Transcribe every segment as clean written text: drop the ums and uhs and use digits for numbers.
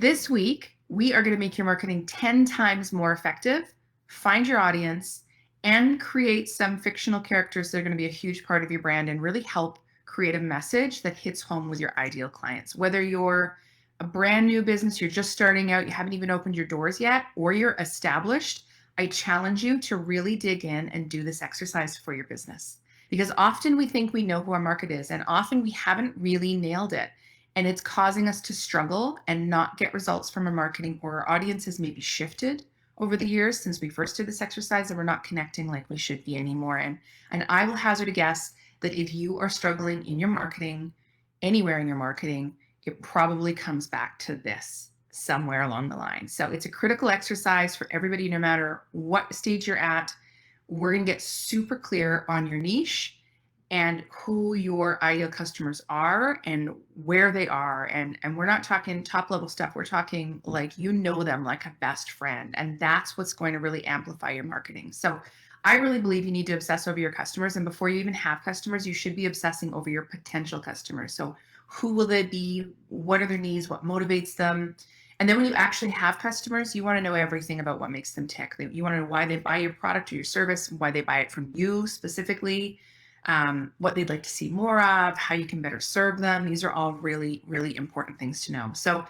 This week, we are going to make your marketing 10 times more effective, find your audience, and create some fictional characters that are going to be a huge part of your brand and really help create a message that hits home with your ideal clients. Whether you're a brand new business, you're just starting out, you haven't even opened your doors yet, or you're established, I challenge you to really dig in and do this exercise for your business. Because often we think we know who our market is, and often we haven't really nailed it. And it's causing us to struggle and not get results from our marketing, or our audience has maybe shifted over the years since we first did this exercise, and we're not connecting like we should be anymore. And I will hazard a guess that if you are struggling in your marketing, anywhere in your marketing, it probably comes back to this somewhere along the line. So it's a critical exercise for everybody, no matter what stage you're at. We're going to get super clear on your niche and who your ideal customers are and where they are. And we're not talking top level stuff. We're talking like you know them like a best friend. And that's what's going to really amplify your marketing. So I really believe you need to obsess over your customers. And before you even have customers, you should be obsessing over your potential customers. So who will they be? What are their needs? What motivates them? And then when you actually have customers, you want to know everything about what makes them tick. You want to know why they buy your product or your service, why they buy it from you specifically, what they'd like to see more of, how you can better serve them. These are all really, really important things to know. So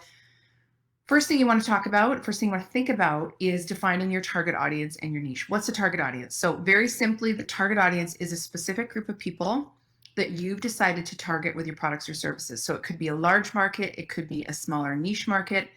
first thing you want to think about is defining your target audience and your niche. What's a target audience? So very simply, the target audience is a specific group of people that you've decided to target with your products or services. So it could be a large market, it could be a smaller niche market.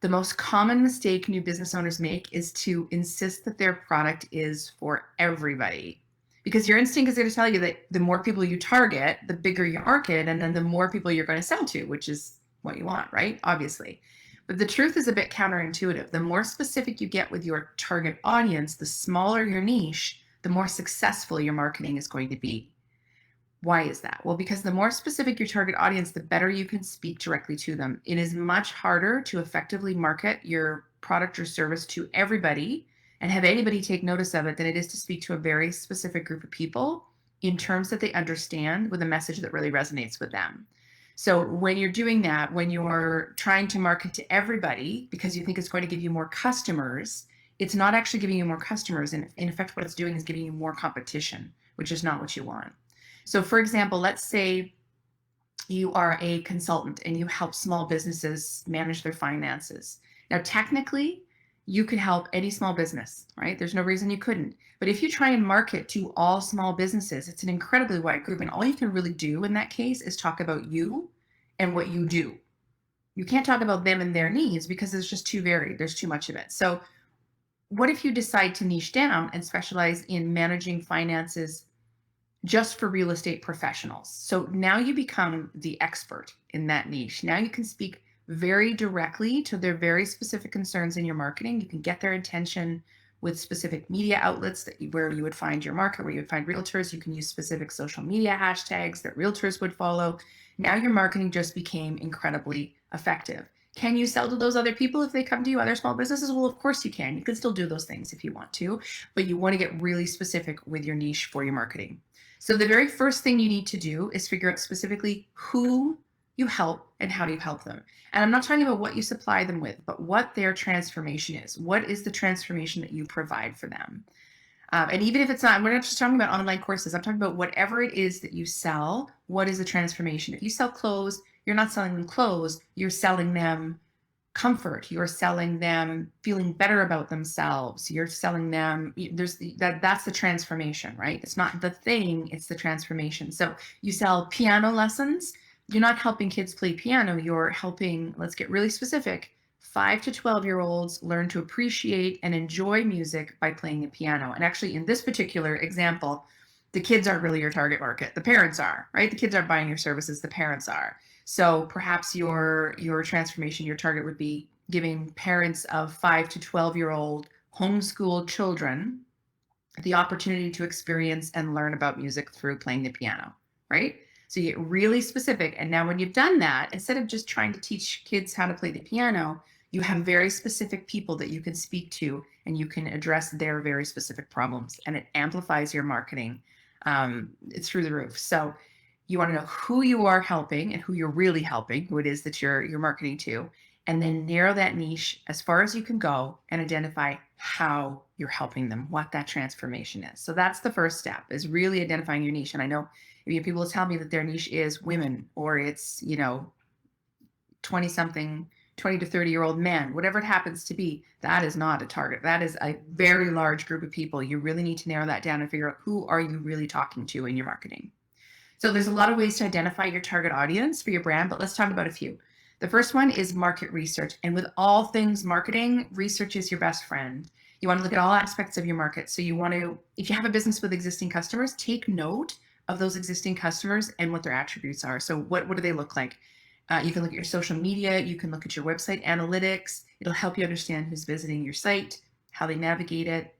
The most common mistake new business owners make is to insist that their product is for everybody. Because your instinct is going to tell you that the more people you target, the bigger your market, and then the more people you're going to sell to, which is what you want, right? Obviously. But the truth is a bit counterintuitive. The more specific you get with your target audience, the smaller your niche, the more successful your marketing is going to be. Why is that? Well, because the more specific your target audience, the better you can speak directly to them. It is much harder to effectively market your product or service to everybody and have anybody take notice of it than it is to speak to a very specific group of people in terms that they understand with a message that really resonates with them. So when you're doing that, when you're trying to market to everybody because you think it's going to give you more customers, it's not actually giving you more customers. And in effect, what it's doing is giving you more competition, which is not what you want. So for example, let's say you are a consultant and you help small businesses manage their finances. Now, technically, you could help any small business, right? There's no reason you couldn't. But if you try and market to all small businesses, it's an incredibly wide group. And all you can really do in that case is talk about you and what you do. You can't talk about them and their needs because it's just too varied. There's too much of it. So what if you decide to niche down and specialize in managing finances just for real estate professionals? So now you become the expert in that niche. Now you can speak very directly to their very specific concerns in your marketing. You can get their attention with specific media outlets where you would find your market, where you would find realtors. You can use specific social media hashtags that realtors would follow. Now your marketing just became incredibly effective. Can you sell to those other people if they come to you, other small businesses? Well, of course you can. You can still do those things if you want to, but you want to get really specific with your niche for your marketing. So the very first thing you need to do is figure out specifically who you help and how do you help them. And I'm not talking about what you supply them with, but what their transformation is. What is the transformation that you provide for them? And even if it's not, we're not just talking about online courses. I'm talking about whatever it is that you sell. What is the transformation? If you sell clothes, you're not selling them clothes. You're selling them comfort. You're selling them feeling better about themselves. You're selling them, that's the transformation, right? It's not the thing, it's the transformation. So you sell piano lessons. You're not helping kids play piano. You're helping, let's get really specific, 5 to 12-year-olds learn to appreciate and enjoy music by playing the piano. And actually, in this particular example, the kids aren't really your target market. The parents are, right? The kids aren't buying your services. The parents are. So perhaps your transformation, your target would be giving parents of 5 to 12-year-old homeschooled children the opportunity to experience and learn about music through playing the piano, right? So you get really specific. And now when you've done that, instead of just trying to teach kids how to play the piano, you have very specific people that you can speak to and you can address their very specific problems, and it amplifies your marketing. It's through the roof. So you want to know who you are helping and who you're really helping, who it is that you're marketing to, and then narrow that niche as far as you can go and identify how you're helping them, what that transformation is. So that's the first step, is really identifying your niche. And I know people tell me that their niche is women, or it's, 20 something, 20 to 30-year-old men, whatever it happens to be. That is not a target. That is a very large group of people. You really need to narrow that down and figure out, who are you really talking to in your marketing. So there's a lot of ways to identify your target audience for your brand, but let's talk about a few. The first one is market research. And with all things marketing, research is your best friend. You want to look at all aspects of your market. So you want to, if you have a business with existing customers, take note of those existing customers and what their attributes are. So what do they look like? You can look at your social media. You can look at your website analytics. It'll help you understand who's visiting your site, how they navigate it,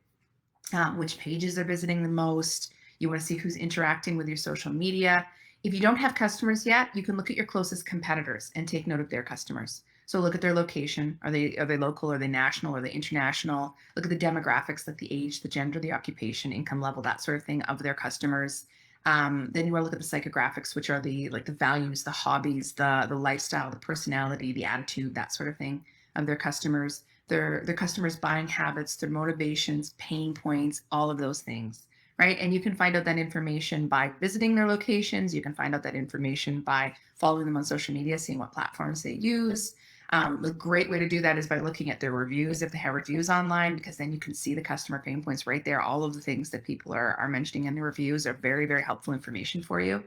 which pages they're visiting the most. You want to see who's interacting with your social media. If you don't have customers yet, you can look at your closest competitors and take note of their customers. So look at their location. Are they local? Are they national? Are they international? Look at the demographics, like the age, the gender, the occupation, income level, that sort of thing of their customers. Then you want to look at the psychographics, which are the values, the hobbies, the lifestyle, the personality, the attitude, that sort of thing of their customers. Their customers' buying habits, their motivations, pain points, all of those things. Right. And you can find out that information by visiting their locations. You can find out that information by following them on social media, seeing what platforms they use. A great way to do that is by looking at their reviews, if they have reviews online, because then you can see the customer pain points right there. All of the things that people are mentioning in the reviews are very, very helpful information for you.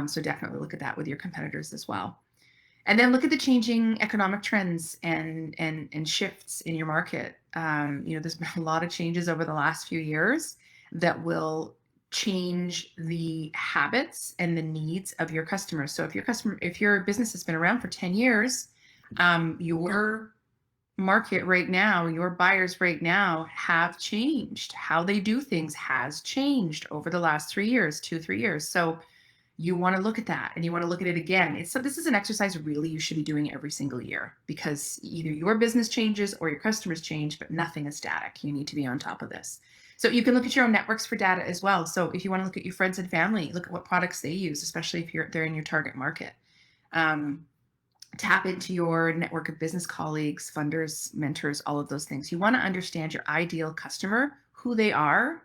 So definitely look at that with your competitors as well. And then look at the changing economic trends and shifts in your market. There's been a lot of changes over the last few years that will change the habits and the needs of your customers. So if your business has been around for 10 years, your market right now, your buyers right now have changed. How they do things has changed over the last 3 years, 2-3 years. So you want to look at that, and you want to look at it again. So this is an exercise really you should be doing every single year, because either your business changes or your customers change, but nothing is static. You need to be on top of this. So you can look at your own networks for data as well. So if you want to look at your friends and family, look at what products they use, especially if they're in your target market. Tap into your network of business colleagues, funders, mentors, all of those things. You want to understand your ideal customer, who they are,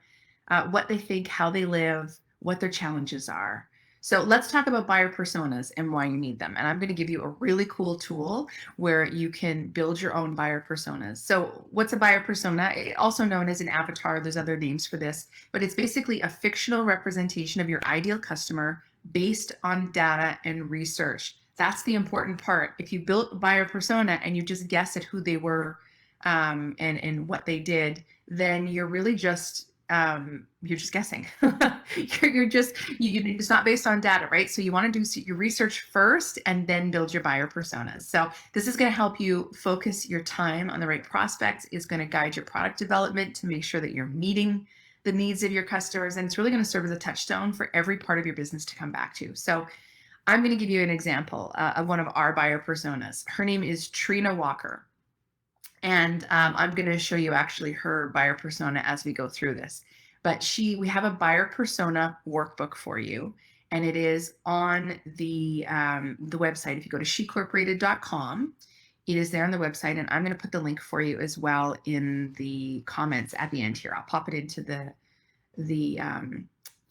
what they think, how they live, what their challenges are. So let's talk about buyer personas and why you need them. And I'm going to give you a really cool tool where you can build your own buyer personas. So what's a buyer persona? Also known as an avatar. There's other names for this, but it's basically a fictional representation of your ideal customer based on data and research. That's the important part. If you built a buyer persona and you just guess at who they were and what they did, then you're really just guessing. It's not based on data, right? So you want to do your research first and then build your buyer personas. So this is going to help you focus your time on the right prospects. It's going to guide your product development to make sure that you're meeting the needs of your customers. And it's really going to serve as a touchstone for every part of your business to come back to. So I'm going to give you an example of one of our buyer personas. Her name is Trina Walker. And I'm going to show you actually her buyer persona as we go through this. But we have a buyer persona workbook for you, and it is on the website. If you go to shecorporated.com, it is there on the website, and I'm going to put the link for you as well in the comments at the end here. I'll pop it into the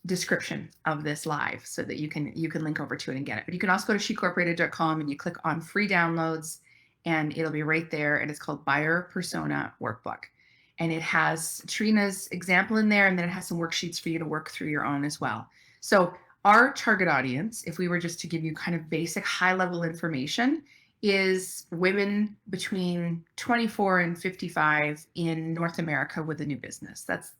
description of this live so that you can link over to it and get it. But you can also go to shecorporated.com and you click on free downloads, and it'll be right there. And it's called Buyer Persona Workbook. And it has Trina's example in there, and then it has some worksheets for you to work through your own as well. So our target audience, if we were just to give you kind of basic high-level information, is women between 24 and 55 in North America with a new business. That's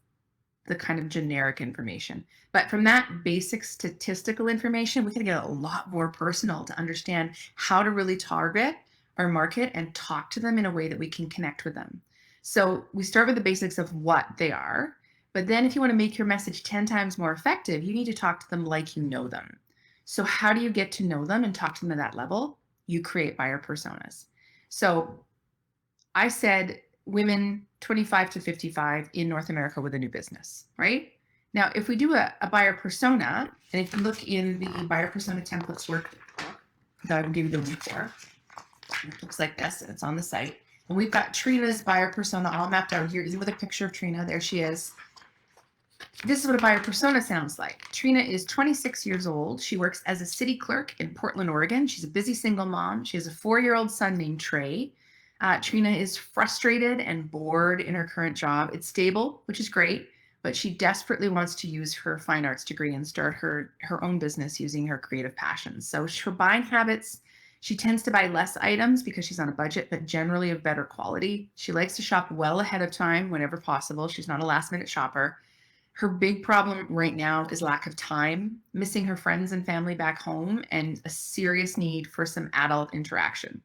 the kind of generic information. But from that basic statistical information, we can get a lot more personal to understand how to really target our market and talk to them in a way that we can connect with them. So we start with the basics of what they are, but then if you want to make your message 10 times more effective, you need to talk to them like you know them. So how do you get to know them and talk to them at that level? You create buyer personas. So I said women 25 to 55 in North America with a new business, right? Now, if we do a buyer persona, and if you look in the buyer persona templates workbook that I will give you the link for, It looks like this. It's on the site. And we've got Trina's buyer persona all mapped out here, even with a picture of Trina. There she is. This is what a buyer persona sounds like. Trina is 26 years old. She works as a city clerk in Portland, Oregon. She's a busy single mom. She has a 4-year-old son named Trey. Trina is frustrated and bored in her current job. It's stable, which is great, but she desperately wants to use her fine arts degree and start her own business using her creative passions. So her buying habits, she tends to buy less items because she's on a budget, but generally of better quality. She likes to shop well ahead of time whenever possible. She's not a last minute shopper. Her big problem right now is lack of time, missing her friends and family back home, and a serious need for some adult interaction.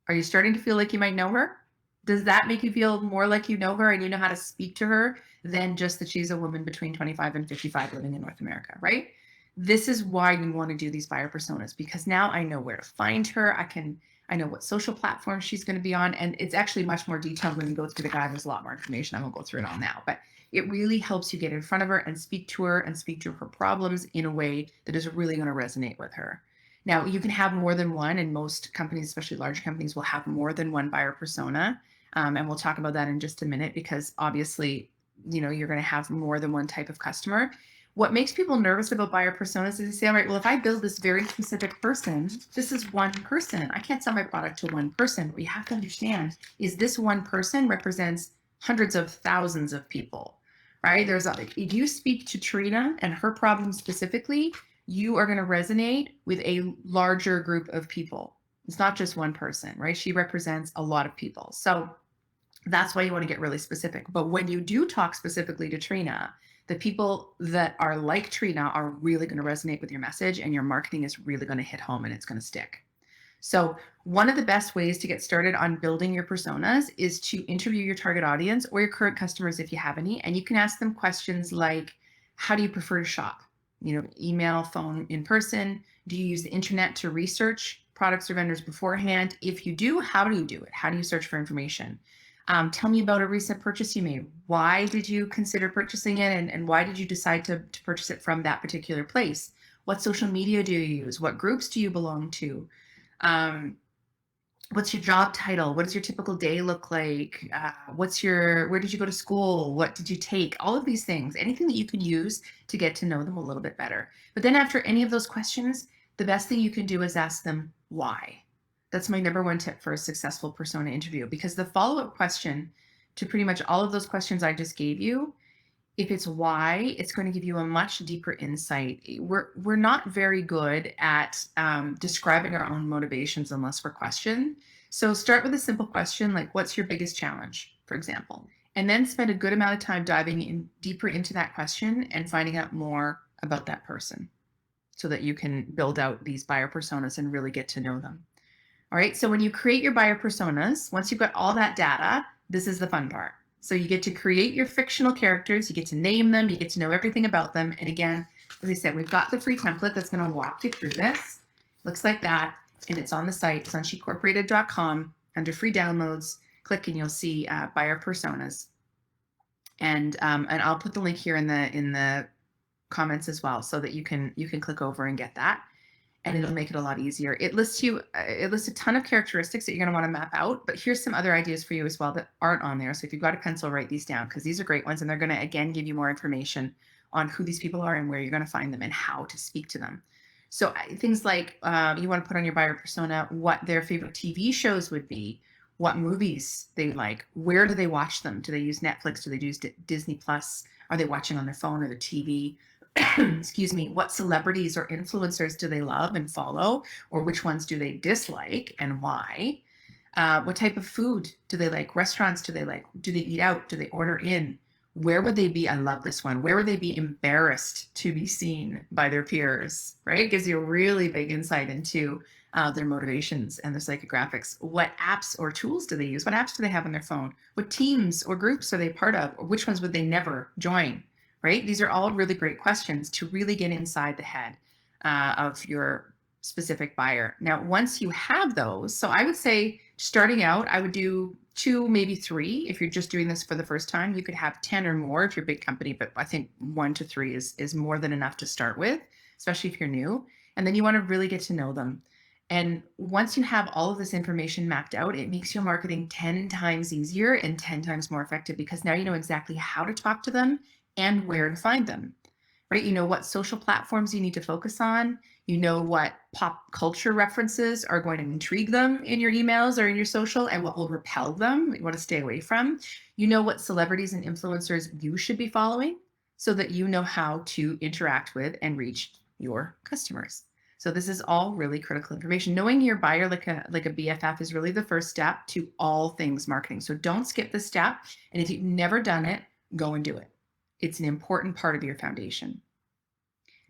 Are you starting to feel like you might know her? Does that make you feel more like you know her and you know how to speak to her than just that she's a woman between 25 and 55 living in North America, right? This is why you want to do these buyer personas, because now I know where to find her. I know what social platform she's going to be on. And it's actually much more detailed when you go through the guide. There's a lot more information. I won't go through it all now, but it really helps you get in front of her and speak to her problems in a way that is really going to resonate with her. Now, you can have more than one, and most companies, especially large companies, will have more than one buyer persona. And we'll talk about that in just a minute, because obviously, you're going to have more than one type of customer. What makes people nervous about buyer personas is they say, all right, well, if I build this very specific person, this is one person. I can't sell my product to one person. What you have to understand is this one person represents hundreds of thousands of people, right? If you speak to Trina and her problem specifically, you are going to resonate with a larger group of people. It's not just one person, right? She represents a lot of people. So that's why you want to get really specific. But when you do talk specifically to Trina, the people that are like Trina are really going to resonate with your message, and your marketing is really going to hit home and it's going to stick. So one of the best ways to get started on building your personas is to interview your target audience or your current customers if you have any. And you can ask them questions like, how do you prefer to shop? Email, phone, in person? Do you use the internet to research products or vendors beforehand? If you do, how do you do it? How do you search for information? Tell me about a recent purchase you made. Why did you consider purchasing it, and why did you decide to purchase it from that particular place? What social media do you use? What groups do you belong to? What's your job title? What does your typical day look like? Where did you go to school? What did you take? All of these things, anything that you can use to get to know them a little bit better. But then after any of those questions, the best thing you can do is ask them why. That's my number one tip for a successful persona interview, because the follow-up question to pretty much all of those questions I just gave you, if it's why, it's going to give you a much deeper insight. We're not very good at describing our own motivations unless we're questioned. So start with a simple question like, what's your biggest challenge, for example, and then spend a good amount of time diving in deeper into that question and finding out more about that person so that you can build out these buyer personas and really get to know them. All right, so when you create your buyer personas, once you've got all that data, this is the fun part. So you get to create your fictional characters, you get to name them, you get to know everything about them. And again, as I said, we've got the free template that's going to walk you through this. Looks like that, and it's on the site. It's on shecorporated.com under free downloads. Click and you'll see buyer personas. And I'll put the link here in the comments as well, so that you can click over and get that. And it'll make it a lot easier. It lists a ton of characteristics that you're going to want to map out, but here's some other ideas for you as well that aren't on there. So if you've got a pencil, write these down, because these are great ones, and they're going to, again, give you more information on who these people are and where you're going to find them and how to speak to them. So things like you want to put on your buyer persona what their favorite TV shows would be, what movies they like, where do they watch them? Do they use Netflix? Do they use Disney Plus? Are they watching on their phone or their TV? Excuse me, what celebrities or influencers do they love and follow, or which ones do they dislike and why? What type of food do they like? Restaurants do they like? Do they eat out? Do they order in? Where would they be? I love this one. Where would they be embarrassed to be seen by their peers, right? It gives you a really big insight into their motivations and their psychographics. What apps or tools do they use? What apps do they have on their phone? What teams or groups are they part of? Or which ones would they never join? Right? These are all really great questions to really get inside the head of your specific buyer. Now, once you have those, so I would say starting out, I would do 2, maybe 3. If you're just doing this for the first time, you could have 10 or more if you're a big company, but I think 1 to 3 is more than enough to start with, especially if you're new. And then you want to really get to know them. And once you have all of this information mapped out, it makes your marketing 10 times easier and 10 times more effective because now you know exactly how to talk to them and where to find them, right? You know what social platforms you need to focus on. You know what pop culture references are going to intrigue them in your emails or in your social and what will repel them, you want to stay away from. You know what celebrities and influencers you should be following so that you know how to interact with and reach your customers. So this is all really critical information. Knowing your buyer like a BFF is really the first step to all things marketing. So don't skip this step. And if you've never done it, go and do it. It's an important part of your foundation.